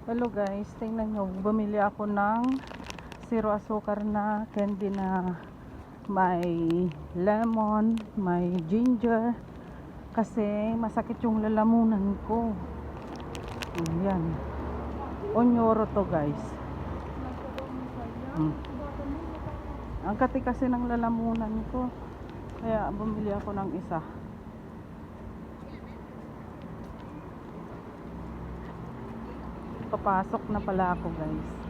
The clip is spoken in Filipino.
Hello guys, tingnan nyo, bumili ako ng zero asukar na candy na may lemon, may ginger, kasi masakit yung lalamunan ko. Ayan, onyoro to guys. Ang kati kasi ng lalamunan ko, kaya bumili ako ng isa. Papasok na pala ako guys.